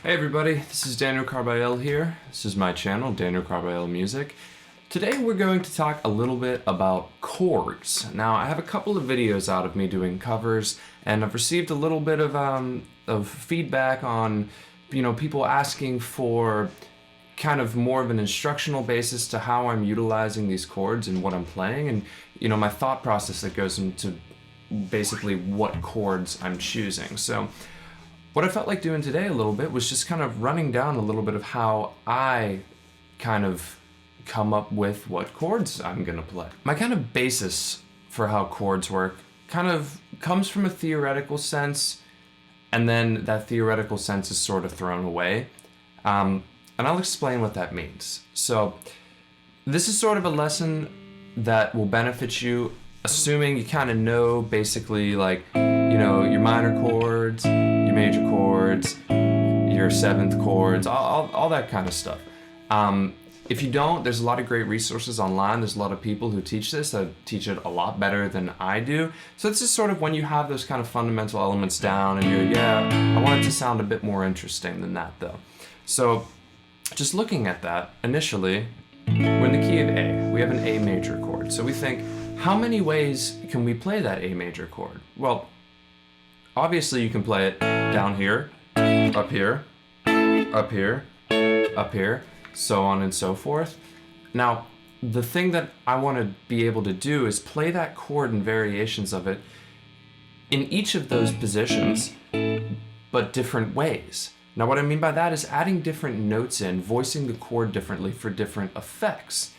Hey everybody, this is Daniel Carballal here. This is my channel, DanielCarballalMusic. Today we're going to talk a little bit about chords. Now I have a couple of videos out of me doing covers, and I've received a little bit of feedback on, people asking for kind of more of an instructional basis to how I'm utilizing these chords and what I'm playing, and my thought process that goes into basically what chords I'm choosing. So what I felt like doing today a little bit was just kind of running down a little bit of how I kind of come up with what chords I'm gonna play. My kind of basis for how chords work kind of comes from a theoretical sense, and then that theoretical sense is sort of thrown away. And I'll explain what that means. So this is sort of a lesson that will benefit you, assuming you kind of know basically like, your minor chords, your major chords, your seventh chords, all that kind of stuff. If you don't, there's a lot of great resources online. There's a lot of people who teach this that teach it a lot better than I do. So this is sort of when you have those kind of fundamental elements down and I want it to sound a bit more interesting than that though. So just looking at that, initially, we're in the key of A. We have an A major chord. So we think, how many ways can we play that A major chord? Well, obviously you can play it down here, up here, up here, up here, so on and so forth. Now, the thing that I want to be able to do is play that chord and variations of it in each of those positions, but different ways. Now, what I mean by that is adding different notes in, voicing the chord differently for different effects.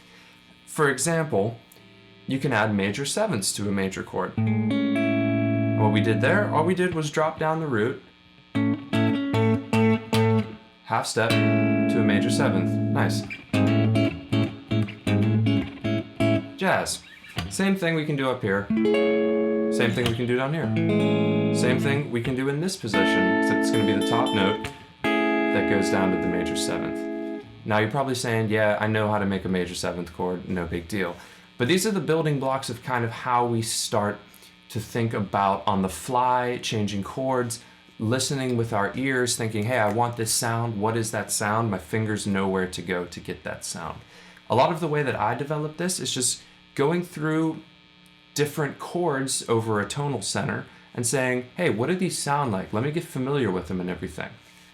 For example, you can add major sevenths to a major chord. What we did there, all we did was drop down the root, half step to a major seventh. Nice. Jazz. Same thing we can do up here. Same thing we can do down here. Same thing we can do in this position, except it's going to be the top note that goes down to the major seventh. Now you're probably saying, yeah, I know how to make a major seventh chord, no big deal. But these are the building blocks of kind of how we start to think about on the fly, changing chords, listening with our ears, thinking, hey, I want this sound. What is that sound? My fingers know where to go to get that sound. A lot of the way that I develop this is just going through different chords over a tonal center and saying, hey, what do these sound like? Let me get familiar with them and everything.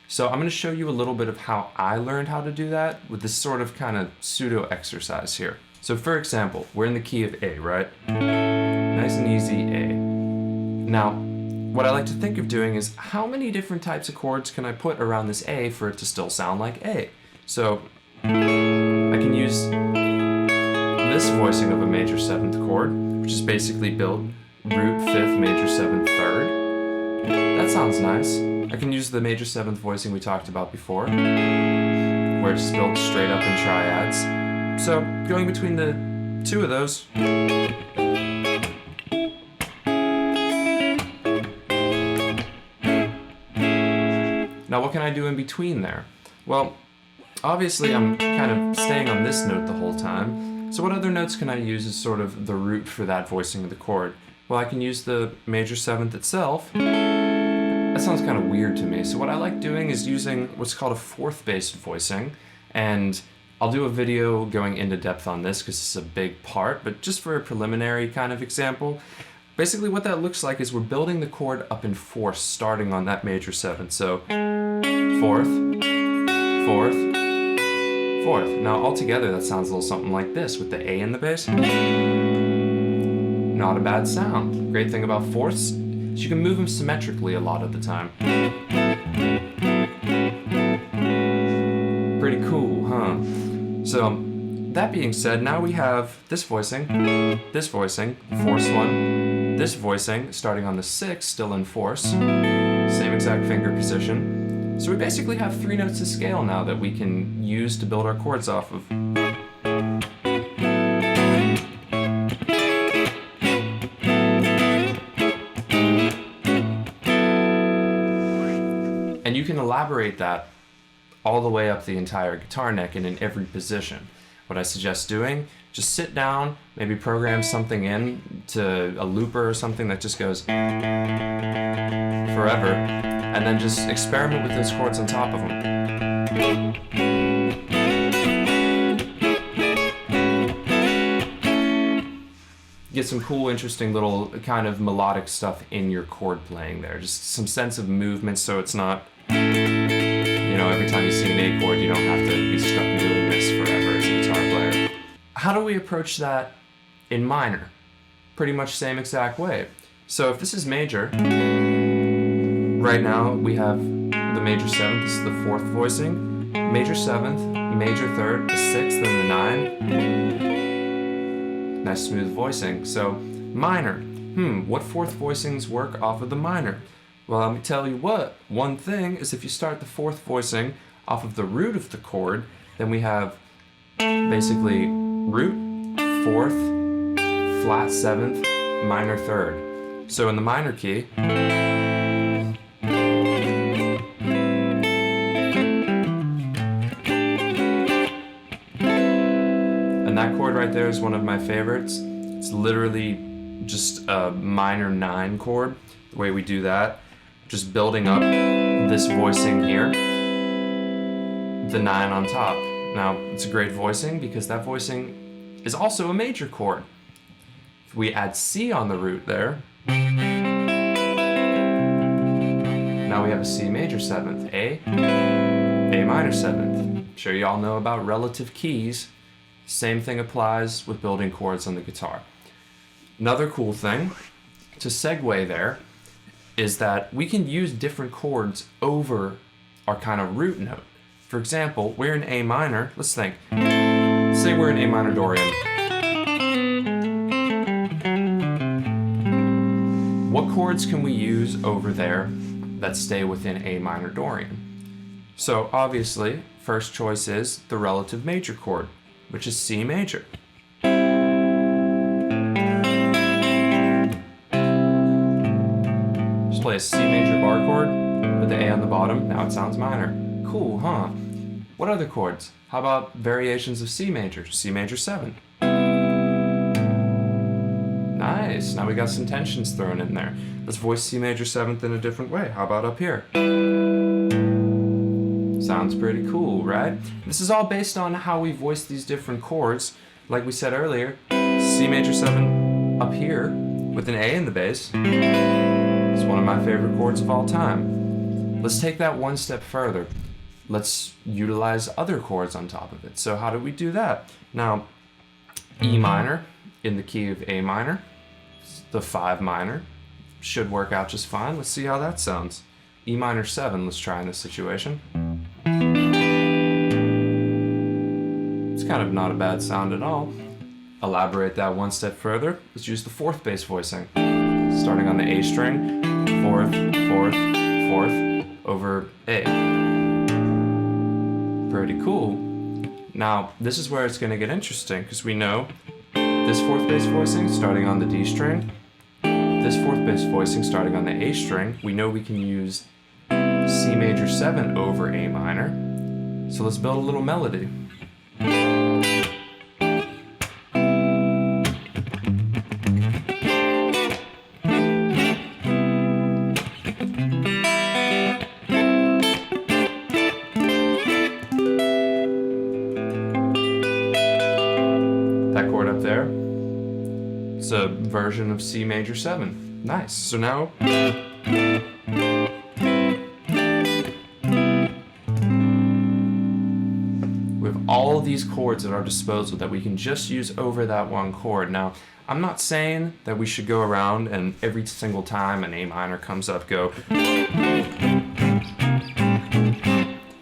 So I'm going to show you a little bit of how I learned how to do that with this sort of kind of pseudo exercise here. So for example, we're in the key of A, right? Nice and easy A. Now, what I like to think of doing is how many different types of chords can I put around this A for it to still sound like A? So I can use this voicing of a major seventh chord, which is basically built root fifth, major seventh third. That sounds nice. I can use the major seventh voicing we talked about before, where it's built straight up in triads. So going between the two of those, now what can I do in between there? Well, obviously I'm kind of staying on this note the whole time. So what other notes can I use as sort of the root for that voicing of the chord? Well, I can use the major seventh itself. That sounds kind of weird to me. So what I like doing is using what's called a fourth based voicing, and I'll do a video going into depth on this because it's a big part, but just for a preliminary kind of example, basically what that looks like is we're building the chord up in fourths starting on that major seventh. So fourth, fourth, fourth. Now altogether that sounds a little something like this with the A in the bass. Not a bad sound. Great thing about fourths is you can move them symmetrically a lot of the time. Pretty cool, huh? So that being said, now we have this voicing, fourth one, this voicing starting on the sixth, still in fourths, same exact finger position. So we basically have three notes of scale now that we can use to build our chords off of. And you can elaborate that all the way up the entire guitar neck and in every position. what I suggest doing, just sit down, maybe program something in to a looper or something that just goes forever, and then just experiment with those chords on top of them. Get some cool, interesting little kind of melodic stuff in your chord playing there. Just some sense of movement, so it's not, every time you sing an A chord, you don't have to be stuck doing this forever as a guitar player. How do we approach that in minor? Pretty much same exact way. So if this is major, right now we have the major 7th, this is the 4th voicing, major 7th, major 3rd, the 6th, and the 9. Nice smooth voicing. So minor, what 4th voicings work off of the minor? Well, let me tell you what, one thing is if you start the 4th voicing off of the root of the chord, then we have basically root, 4th, flat 7th, minor 3rd. So in the minor key, and that chord right there is one of my favorites. It's literally just a minor 9 chord, the way we do that. Just building up this voicing here, the 9 on top. Now, it's a great voicing because that voicing is also a major chord. If we add C on the root there, now we have a C major 7th, A minor 7th. I'm sure you all know about relative keys. Same thing applies with building chords on the guitar. Another cool thing to segue there is that we can use different chords over our kind of root note. For example, we're in A minor. Let's think. Say we're in A minor Dorian. What chords can we use over there that stay within A minor Dorian? So obviously, first choice is the relative major chord, which is C major. Play a C major bar chord with the A on the bottom. Now it sounds minor. Cool, huh? What other chords? How about variations of C major? C major 7. Nice. Now we got some tensions thrown in there. Let's voice C major 7th in a different way. How about up here? Sounds pretty cool, right? This is all based on how we voice these different chords. Like we said earlier, C major 7 up here with an A in the bass. It's one of my favorite chords of all time. Let's take that one step further. Let's utilize other chords on top of it. So how do we do that? Now, E minor in the key of A minor, the 5 minor, should work out just fine. Let's see how that sounds. E minor 7, let's try in this situation. It's kind of not a bad sound at all. Elaborate that one step further. Let's use the 4th bass voicing. Starting on the A string, 4th, 4th, 4th, over A. Pretty cool. Now, this is where it's going to get interesting, because we know this 4th bass voicing starting on the D string, this 4th bass voicing starting on the A string, we know we can use C major 7 over A minor. So let's build a little melody. That chord up there, it's a version of C major 7. Nice. So now we have all of these chords at our disposal that we can just use over that one chord. Now, I'm not saying that we should go around and every single time an A minor comes up go.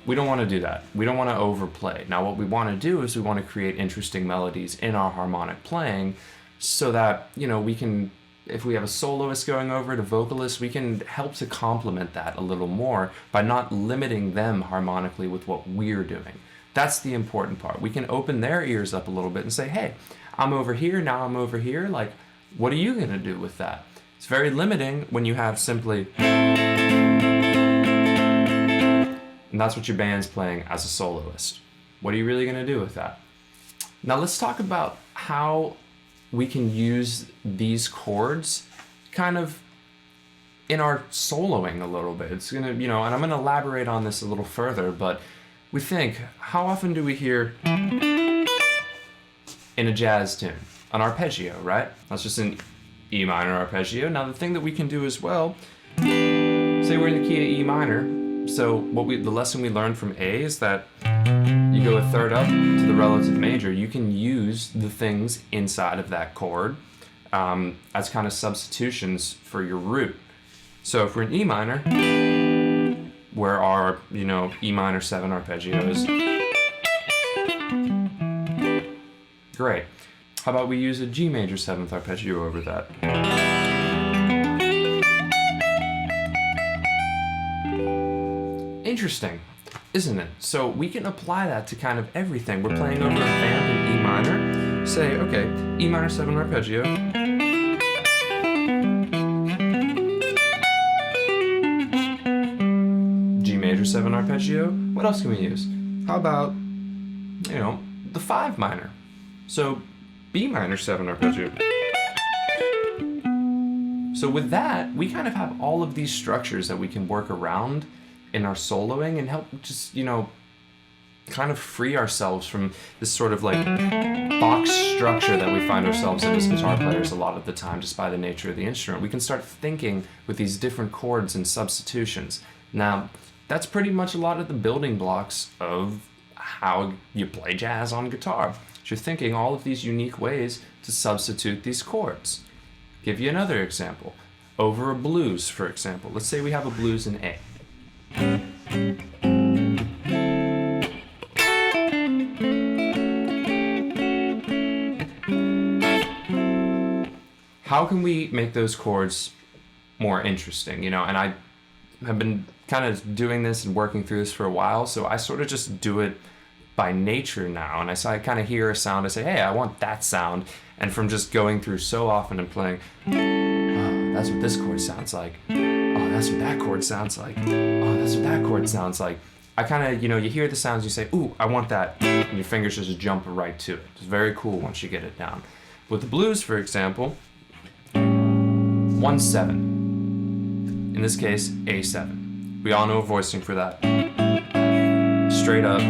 We don't want to do that. We don't want to overplay. Now what we want to do is we want to create interesting melodies in our harmonic playing so that, we can, if we have a soloist going over to vocalist, we can help to complement that a little more by not limiting them harmonically with what we're doing. That's the important part. We can open their ears up a little bit and say, hey, I'm over here, now I'm over here. Like, what are you going to do with that? It's very limiting when you have simply... And that's what your band's playing as a soloist. What are you really going to do with that? Now let's talk about how we can use these chords kind of in our soloing a little bit. It's gonna, and I'm gonna elaborate on this a little further, but we think, how often do we hear in a jazz tune? An arpeggio, right? That's just an E minor arpeggio. Now the thing that we can do as well, say we're in the key of E minor, so the lesson we learned from A is that you go a third up to the relative major. You can use the things inside of that chord as kind of substitutions for your root. So if we're in E minor, where our, E minor 7 arpeggio is, great. How about we use a G major 7th arpeggio over that? Interesting, isn't it? So we can apply that to kind of everything. We're playing over a band in E minor. Say, okay, E minor 7 arpeggio. G major 7 arpeggio. What else can we use? How about, the 5 minor? So B minor 7 arpeggio. So with that, we kind of have all of these structures that we can work around in our soloing and help just, kind of free ourselves from this sort of like box structure that we find ourselves in as guitar players a lot of the time, just by the nature of the instrument. We can start thinking with these different chords and substitutions. Now, that's pretty much a lot of the building blocks of how you play jazz on guitar. You're thinking all of these unique ways to substitute these chords. Give you another example. Over a blues, for example. Let's say we have a blues in A. How can we make those chords more interesting? And I have been kind of doing this and working through this for a while, so I sort of just do it by nature now, and I kind of hear a sound, I say, hey, I want that sound, and from just going through so often and playing, oh, that's what this chord sounds like, oh, that's what that chord sounds like, oh, that's what that chord sounds like. I kind of, you hear the sounds, you say, ooh, I want that, and your fingers just jump right to it. It's very cool once you get it down. With the blues, for example, 1-7, in this case, A7. We all know a voicing for that. Straight up,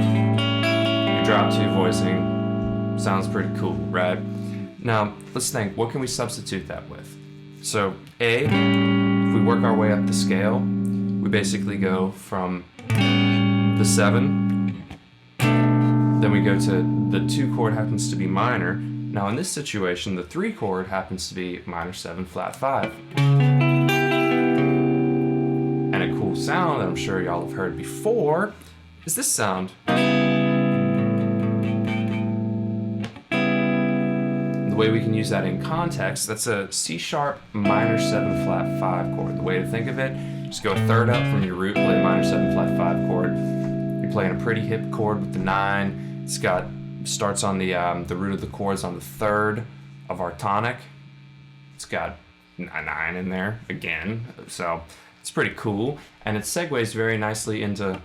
drop 2 voicing, sounds pretty cool, right? Now, let's think, what can we substitute that with? So A, if we work our way up the scale, we basically go from the 7, then we go to the 2 chord happens to be minor. Now in this situation, the 3 chord happens to be minor 7 flat 5. And a cool sound that I'm sure y'all have heard before is this sound. The way we can use that in context, that's a C sharp minor 7 flat 5 chord. The way to think of it, just go a third up from your root, play a minor 7 flat 5 chord. You're playing a pretty hip chord with the 9. It's got starts on the root of the chords on the 3rd of our tonic. It's got a 9 in there again, so it's pretty cool, and it segues very nicely into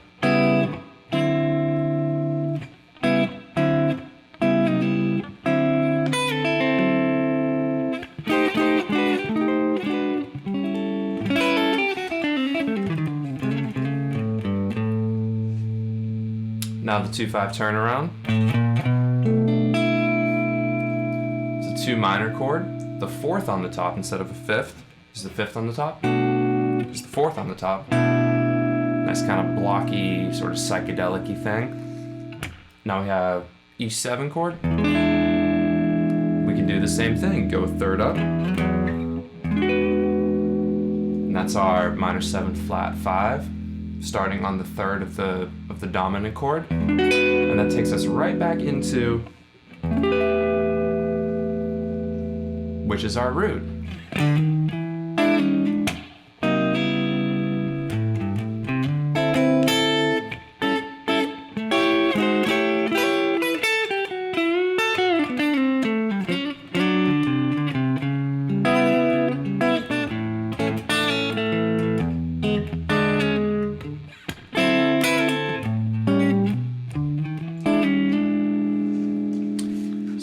now the 2-5 turnaround. It's a 2 minor chord, the 4th on the top instead of a 5th. Is the 5th on the top? Is the 4th on the top? Nice kind of blocky, sort of psychedelic-y thing. Now we have E7 chord. We can do the same thing, go a third up. And that's our minor 7 flat 5. Starting on the 3rd of the dominant chord, and that takes us right back into which is our root.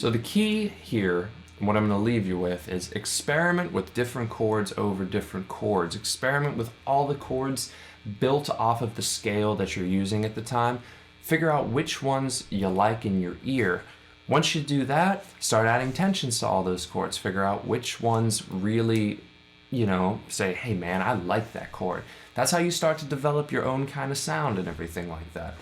So the key here, and what I'm going to leave you with, is experiment with different chords over different chords. Experiment with all the chords built off of the scale that you're using at the time. Figure out which ones you like in your ear. Once you do that, start adding tensions to all those chords. Figure out which ones really, say, hey man, I like that chord. That's how you start to develop your own kind of sound and everything like that,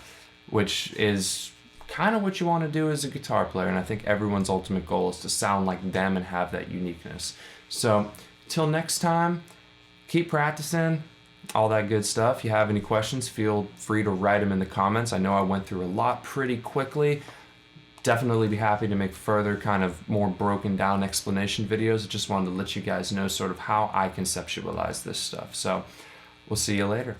which is kind of what you want to do as a guitar player. And I think everyone's ultimate goal is to sound like them and have that uniqueness. So till next time, keep practicing, all that good stuff. If you have any questions, feel free to write them in the comments. I know I went through a lot pretty quickly. Definitely be happy to make further kind of more broken down explanation videos. I just wanted to let you guys know sort of how I conceptualize this stuff. So we'll see you later.